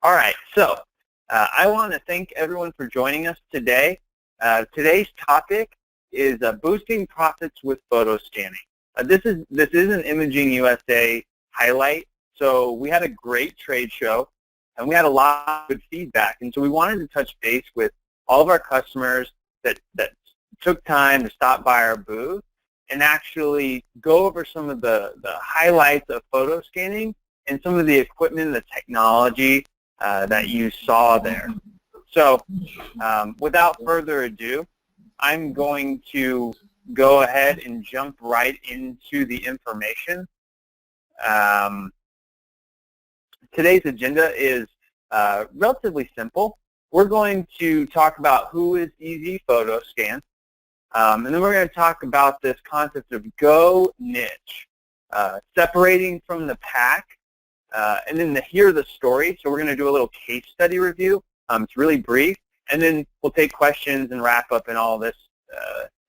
All right, so I want to thank everyone for joining us today. Today's topic is boosting profits with photo scanning. This is an Imaging USA highlight. So we had a great trade show, and we had a lot of good feedback. And so we wanted to touch base with all of our customers that took time to stop by our booth and actually go over some of the highlights of photo scanning and some of the equipment, the technology that you saw there. So without further ado, I'm going to go ahead and jump right into the information. Today's agenda is relatively simple. We're going to talk about who is Easy Photo Scan, and then we're going to talk about this concept of go niche, separating from the pack, and then hear the story. So we're going to do a little case study review. It's really brief, and then we'll take questions and wrap up and all this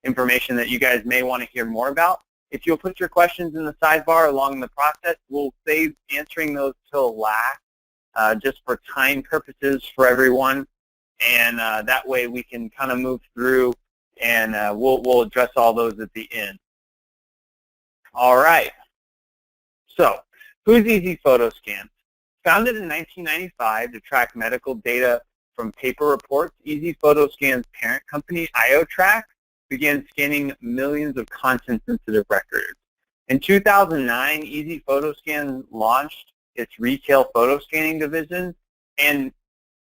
information that you guys may want to hear more about. If you'll put your questions in the sidebar along the process, we'll save answering those till last, just for time purposes for everyone, and that way we can kind of move through, and we'll address all those at the end. All right. So, who's Easy Photo Scan? Founded in 1995 to track medical data from paper reports, Easy Photo Scan's parent company, IoTrack, began scanning millions of content-sensitive records. In 2009, Easy Photo Scan launched its retail photo scanning division and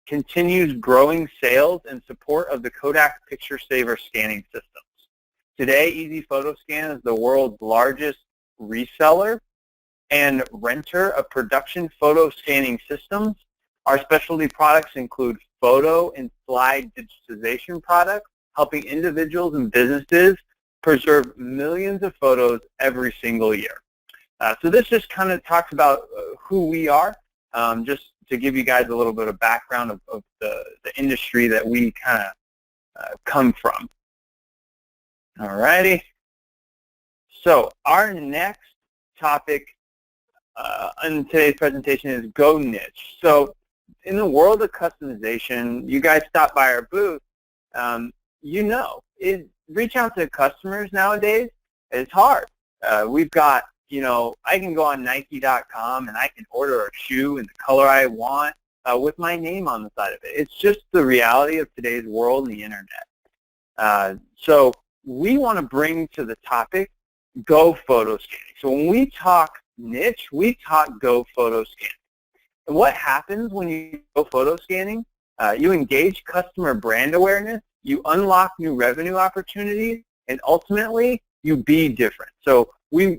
continues growing sales and support of the Kodak Picture Saver scanning systems. Today, Easy Photo Scan is the world's largest reseller and renter of production photo scanning systems. Our specialty products include photo and slide digitization products, helping individuals and businesses preserve millions of photos every single year. So this just kind of talks about who we are, just to give you guys a little bit of background of the industry that we kind of come from. All righty. So our next topic in today's presentation is go niche. So in the world of customization, you guys stop by our booth, reach out to customers nowadays, it's hard. We've got, I can go on Nike.com and I can order a shoe in the color I want with my name on the side of it. It's just the reality of today's world and the internet. So we want to bring to the topic go photo scanning. So when we talk niche, we talk go photo scanning. And what happens when you go photo scanning? You engage customer brand awareness, you unlock new revenue opportunities, and ultimately you be different. So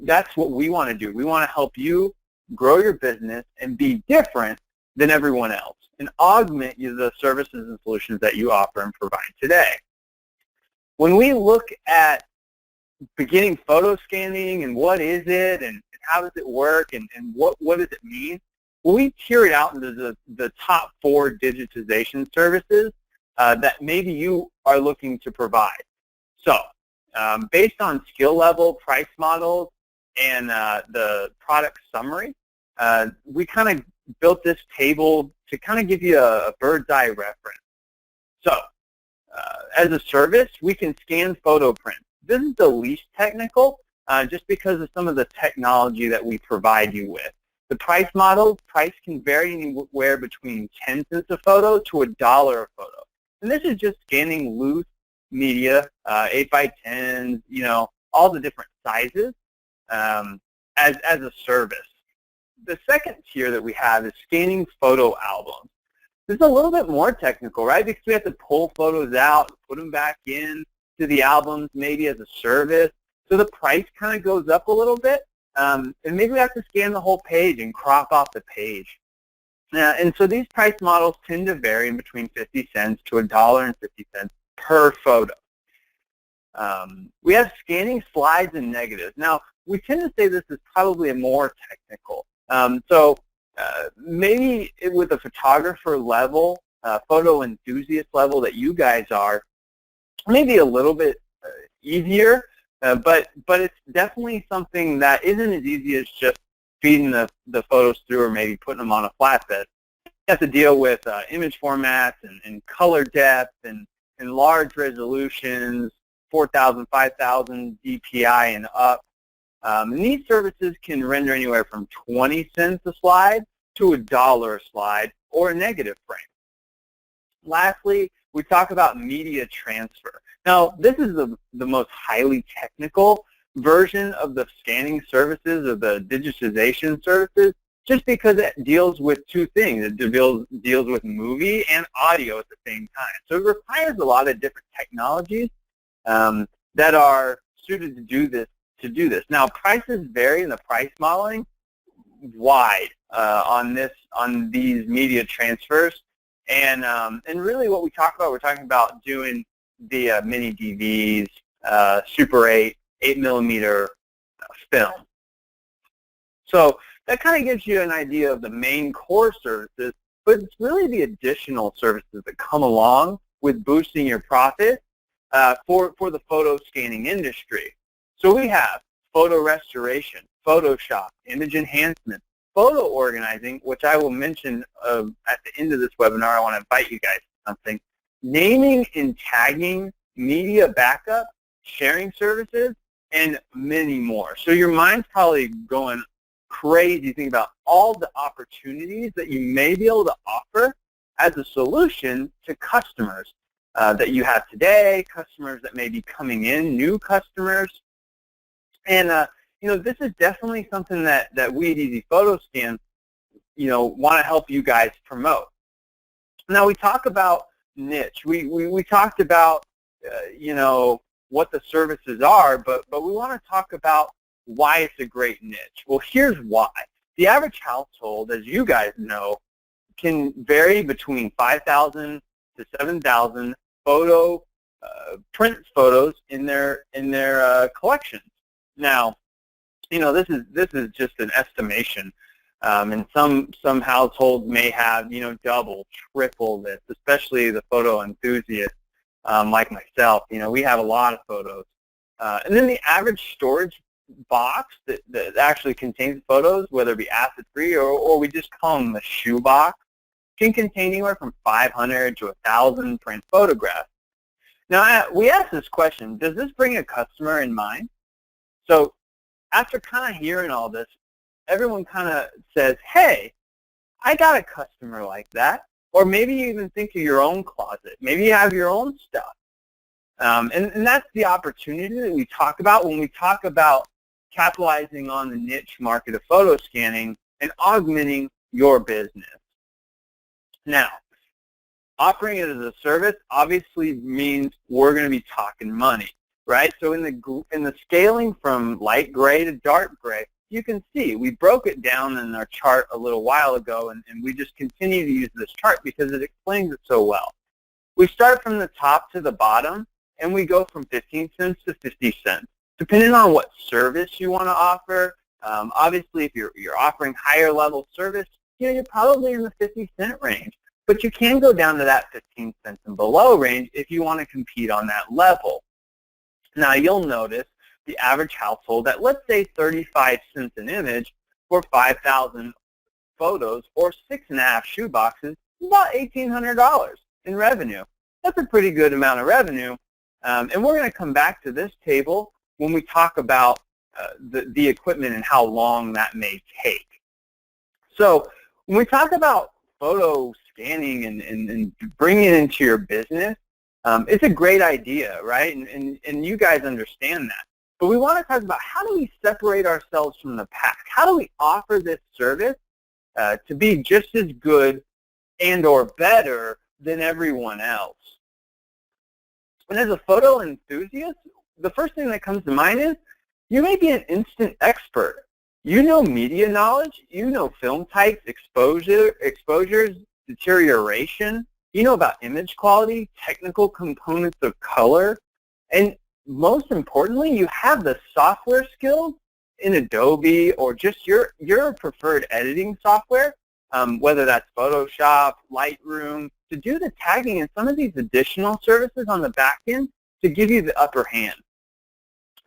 that's what we want to do. We want to help you grow your business and be different than everyone else and augment the services and solutions that you offer and provide today. When we look at beginning photo scanning and what is it and how does it work and what does it mean, well, we tier it out into the top 4 digitization services that maybe you are looking to provide. So based on skill level, price models, and the product summary, we kind of built this table to kind of give you a bird's eye reference. So as a service, we can scan photo prints. This is the least technical just because of some of the technology that we provide you with. The price model, price can vary anywhere between 10 cents a photo to $1 a photo. And this is just scanning loose media, 8x10s, all the different sizes as a service. The second tier that we have is scanning photo albums. This is a little bit more technical, right? Because we have to pull photos out, put them back in to the albums maybe as a service. So the price kind of goes up a little bit. And maybe we have to scan the whole page and crop off the page. And so these price models tend to vary in between 50 cents to $1.50 per photo. We have scanning slides and negatives. Now, we tend to say this is probably a more technical. So maybe with a photographer level, photo enthusiast level that you guys are, maybe a little bit easier. But it's definitely something that isn't as easy as just feeding the photos through or maybe putting them on a flatbed. have to deal with image formats and color depth and large resolutions, 4,000, 5,000 DPI and up. And these services can render anywhere from 20 cents a slide to $1 a slide or a negative frame. Lastly, we talk about media transfer. Now, this is the most highly technical version of the scanning services, of the digitization services, just because it deals with two things. It deals with movie and audio at the same time. So it requires a lot of different technologies that are suited to do this. Now, prices vary in the price modeling wide on these media transfers, and really what we're talking about doing the mini DVs, Super 8, 8mm film. So that kind of gives you an idea of the main core services, but it's really the additional services that come along with boosting your profit for the photo scanning industry. So we have photo restoration, Photoshop, image enhancement, photo organizing, which I will mention at the end of this webinar. I want to invite you guys to something. Naming and tagging, media backup, sharing services, and many more. So your mind's probably going crazy thinking about all the opportunities that you may be able to offer as a solution to customers that you have today, customers that may be coming in, new customers. And this is definitely something that we at Easy Photo Scan, want to help you guys promote. Now we talk about niche. We talked about what the services are, but we want to talk about why it's a great niche. Well, here's why. The average household, as you guys know, can vary between 5,000 to 7,000 print photos in their collections. Now, this is just an estimation, and some households may have double, triple this, especially the photo enthusiast like myself. We have a lot of photos, and then the average storage box that actually contains photos, whether it be acid-free or we just call them the shoe box, can contain anywhere from 500 to 1,000 print photographs. Now, we asked this question: does this bring a customer in mind? So after kind of hearing all this, everyone kind of says, hey, I got a customer like that. Or maybe you even think of your own closet. Maybe you have your own stuff. And that's the opportunity that we talk about when we talk about capitalizing on the niche market of photo scanning and augmenting your business. Now, offering it as a service obviously means we're going to be talking money, right? So in the scaling from light gray to dark gray, you can see we broke it down in our chart a little while ago, and we just continue to use this chart because it explains it so well. We start from the top to the bottom, and we go from 15 cents to 50 cents, depending on what service you want to offer. Obviously, if you're offering higher level service, you're probably in the 50-cent range. But you can go down to that 15 cents and below range if you want to compete on that level. Now, you'll notice the average household at, let's say, 35 cents an image for 5,000 photos or 6.5 shoe boxes, about $1,800 in revenue. That's a pretty good amount of revenue. And we're going to come back to this table when we talk about the equipment and how long that may take. So when we talk about photo scanning and bringing it into your business, it's a great idea, right? And you guys understand that. But we want to talk about how do we separate ourselves from the pack? How do we offer this service to be just as good and or better than everyone else? And as a photo enthusiast, the first thing that comes to mind is you may be an instant expert. You know media knowledge, you know film types, exposures, deterioration, you know about image quality, technical components of color, and most importantly, you have the software skills in Adobe or just your preferred editing software, whether that's Photoshop, Lightroom, to do the tagging and some of these additional services on the back end to give you the upper hand.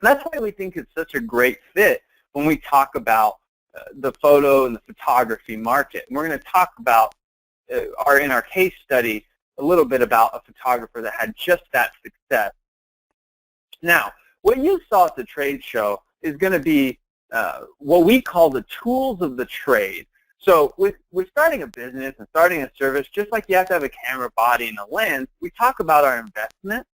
That's why we think it's such a great fit when we talk about the photo and the photography market. And we're going to talk about are in our case study a little bit about a photographer that had just that success. Now, what you saw at the trade show is going to be what we call the tools of the trade. So with starting a business and starting a service, just like you have to have a camera body and a lens, we talk about our investment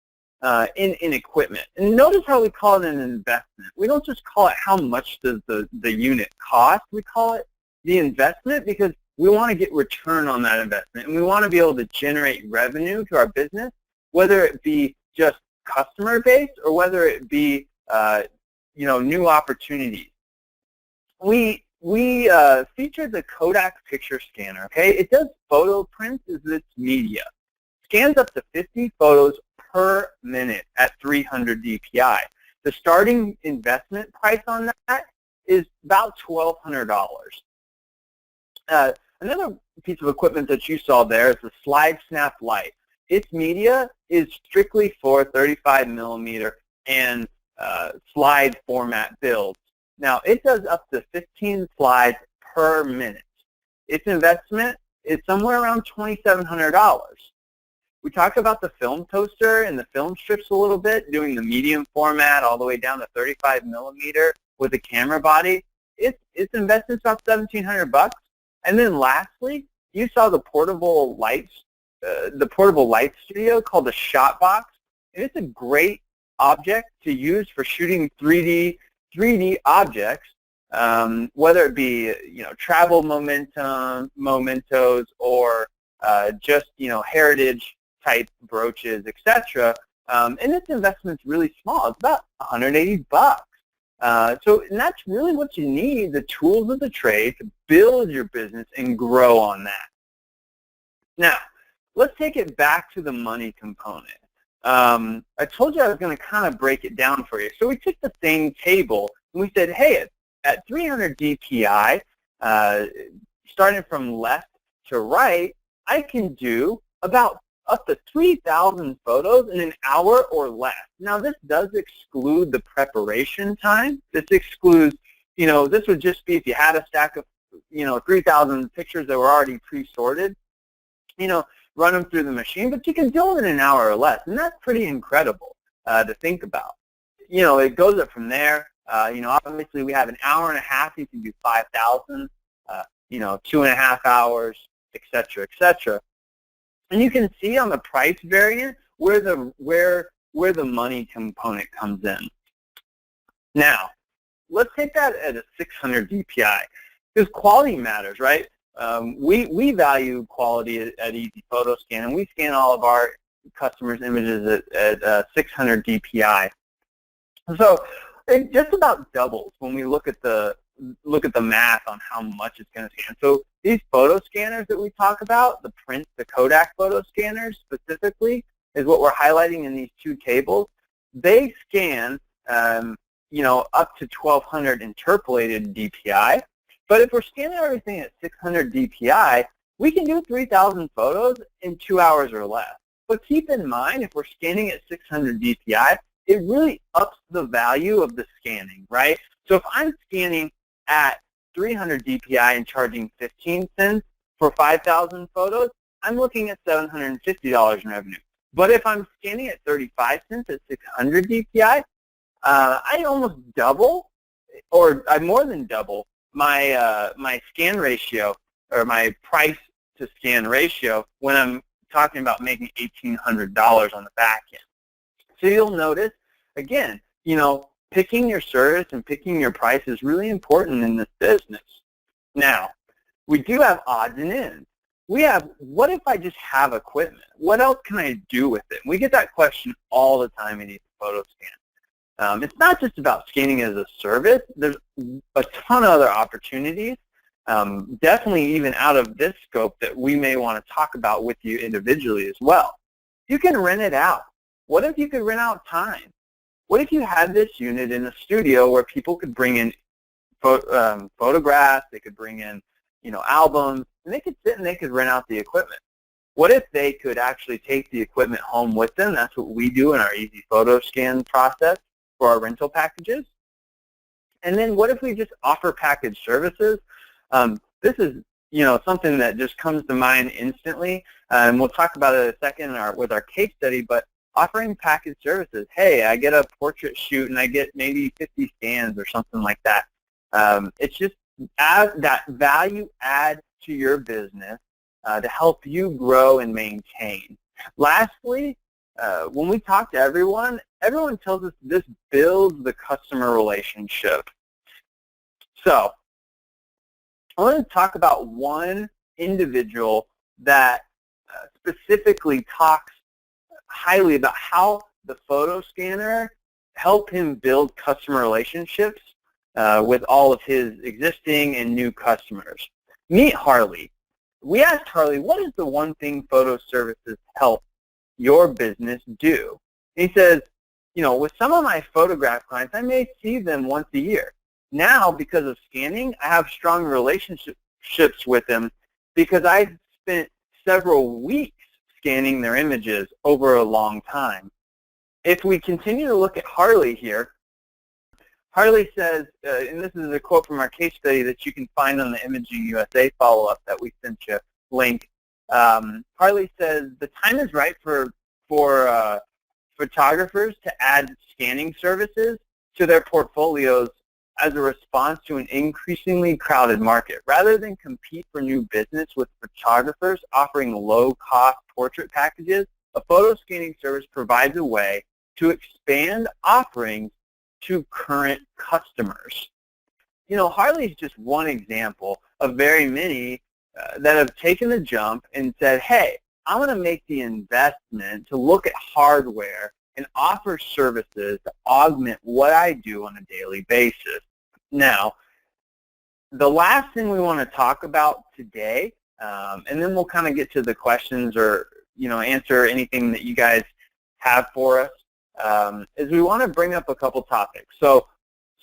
in equipment. And notice how we call it an investment. We don't just call it how much does the unit cost. We call it the investment because we want to get return on that investment, and we want to be able to generate revenue to our business, whether it be just customer base or whether it be new opportunities. We featured the Kodak picture scanner. Okay, it does photo prints as its media. Scans up to 50 photos per minute at 300 DPI. The starting investment price on that is about $1,200. Another piece of equipment that you saw there is the Slide Snap Light. Its media is strictly for 35 millimeter and slide format builds. Now, it does up to 15 slides per minute. Its investment is somewhere around $2,700. We talked about the film toaster and the film strips a little bit, doing the medium format all the way down to 35 millimeter with a camera body. Its investment's about $1,700. And then lastly, you saw the portable lights, the portable light studio called the Shot Box. And it's a great object to use for shooting 3D objects, whether it be travel mementos or just heritage type brooches, etc. And this investment's really small. It's about $180. And that's really what you need, the tools of the trade to build your business and grow on that. Now, let's take it back to the money component. I told you I was going to kind of break it down for you. So we took the same table and we said, hey, at 300 DPI, starting from left to right, I can do about up to 3,000 photos in an hour or less. Now, this does exclude the preparation time. This excludes, this would just be if you had a stack of, 3,000 pictures that were already pre-sorted, run them through the machine, but you can do it in an hour or less, and that's pretty incredible to think about. It goes up from there. Obviously we have an hour and a half. You can do 5,000, 2.5 hours, et cetera, et cetera. And you can see on the price variant where the money component comes in. Now, let's take that at a 600 DPI because quality matters, right? We value quality at Easy Photo Scan, and we scan all of our customers' images at 600 DPI. So it just about doubles when we look at the math on how much it's going to scan. So these photo scanners that we talk about, the Kodak photo scanners specifically, is what we're highlighting in these two tables. They scan, up to 1,200 interpolated DPI. But if we're scanning everything at 600 DPI, we can do 3,000 photos in 2 hours or less. But keep in mind, if we're scanning at 600 DPI, it really ups the value of the scanning, right? So if I'm scanning at 300 DPI and charging 15 cents for 5,000 photos, I'm looking at $750 in revenue. But if I'm scanning at 35 cents at 600 DPI, I almost double, or I more than double my scan ratio, or my price to scan ratio, when I'm talking about making $1,800 on the back end. So you'll notice, again, picking your service and picking your price is really important in this business. Now, we do have odds and ends. We have, what if I just have equipment? What else can I do with it? And we get that question all the time in Easy Photo Scan. It's not just about scanning as a service. There's a ton of other opportunities, definitely even out of this scope, that we may want to talk about with you individually as well. You can rent it out. What if you could rent out time? What if you had this unit in a studio where people could bring in photographs, they could bring in albums, and they could sit and they could rent out the equipment? What if they could actually take the equipment home with them? That's what we do in our Easy Photo Scan process for our rental packages. And then what if we just offer package services? This is something that just comes to mind instantly, and we'll talk about it in a second with our case study, but offering package services. Hey, I get a portrait shoot and I get maybe 50 scans or something like that. It's just that value add to your business to help you grow and maintain. Lastly, when we talk to everyone tells us this builds the customer relationship. So I want to talk about one individual that specifically talks highly about how the photo scanner helped him build customer relationships with all of his existing and new customers. Meet Harley. We asked Harley, what is the one thing photo services help your business do? And he says, with some of my photograph clients, I may see them once a year. Now, because of scanning, I have strong relationships with them because I spent several weeks scanning their images over a long time. If we continue to look at Harley here, Harley says, and this is a quote from our case study that you can find on the Imaging USA follow-up that we sent you link. Harley says, the time is right for photographers to add scanning services to their portfolios as a response to an increasingly crowded market. Rather than compete for new business with photographers offering low-cost portrait packages, a photo scanning service provides a way to expand offerings to current customers. Harley is just one example of very many that have taken the jump and said, hey, I want to make the investment to look at hardware and offer services to augment what I do on a daily basis. Now, the last thing we want to talk about today, and then we'll kind of get to the questions or answer anything that you guys have for us, is we want to bring up a couple topics. So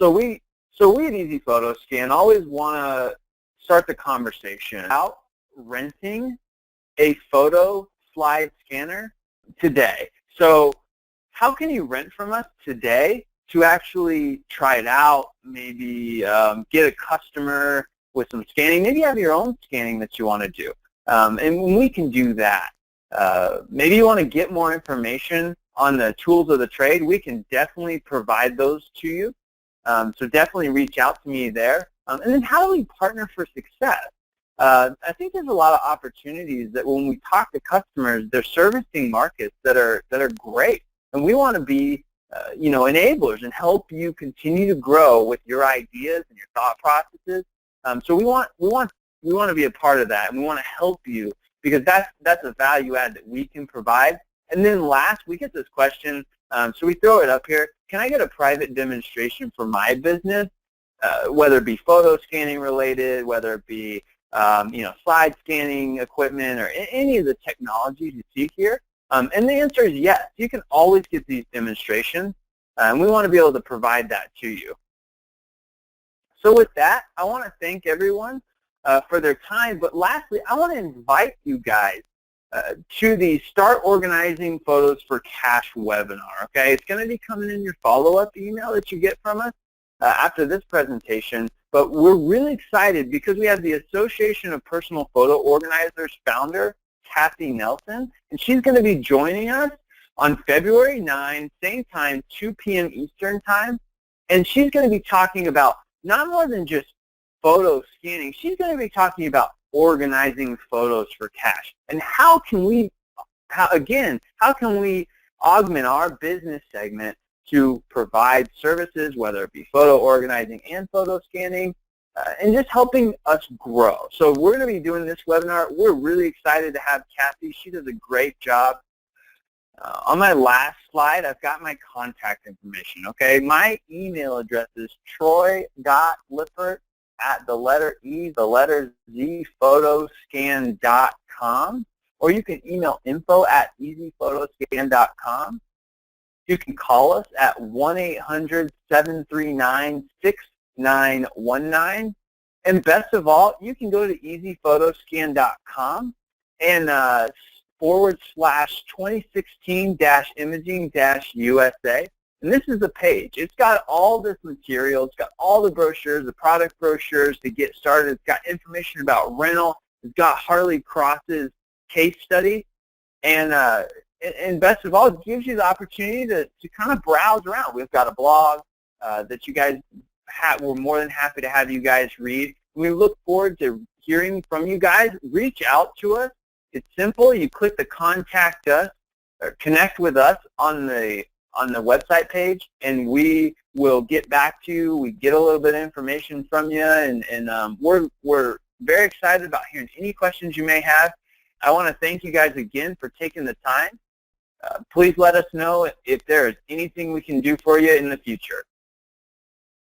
we at Easy Photo Scan always want to start the conversation about renting a photo slide scanner today. So how can you rent from us today to actually try it out, maybe get a customer with some scanning, maybe have your own scanning that you want to do. And we can do that. Maybe you want to get more information on the tools of the trade. We can definitely provide those to you. So definitely reach out to me there. And then how do we partner for success? I think there's a lot of opportunities that when we talk to customers, they're servicing markets that are great. And we want to be enablers and help you continue to grow with your ideas and your thought processes. So we want to be a part of that, and we want to help you because that's a value add that we can provide. And then last, we get this question, so we throw it up here. Can I get a private demonstration for my business, whether it be photo scanning related, whether it be slide scanning equipment, or any of the technologies you see here? And the answer is yes. You can always get these demonstrations, and we want to be able to provide that to you. So with that, I want to thank everyone for their time. But lastly, I want to invite you guys to the Start Organizing Photos for Cash webinar. Okay, it's going to be coming in your follow-up email that you get from us after this presentation. But we're really excited because we have the Association of Personal Photo Organizers founder, Kathy Nelson, and she's going to be joining us on February 9, same time, 2 p.m. Eastern time, and she's going to be talking about not more than just photo scanning. She's going to be talking about organizing photos for cash, and how can we augment our business segment to provide services, whether it be photo organizing and photo scanning, and just helping us grow. So we're going to be doing this webinar. We're really excited to have Kathy. She does a great job. On my last slide, I've got my contact information, okay? My email address is troy.lippert@zphotoscan.com, or you can email info@easyphotoscan.com. You can call us at 1-800-739-6919. And best of all, you can go to easyphotoscan.com and /2016-imaging-USA. And this is the page. It's got all this material. It's got all the brochures, the product brochures to get started. It's got information about rental. It's got Harley Cross's case study. And best of all, it gives you the opportunity to kind of browse around. We've got a blog that you guys we're more than happy to have you guys read. We look forward to hearing from you guys. Reach out to us. It's simple. You click the contact us or connect with us on the website page, and we will get back to you. We get a little bit of information from you, and we're very excited about hearing any questions you may have. I want to thank you guys again for taking the time. Please let us know if there is anything we can do for you in the future.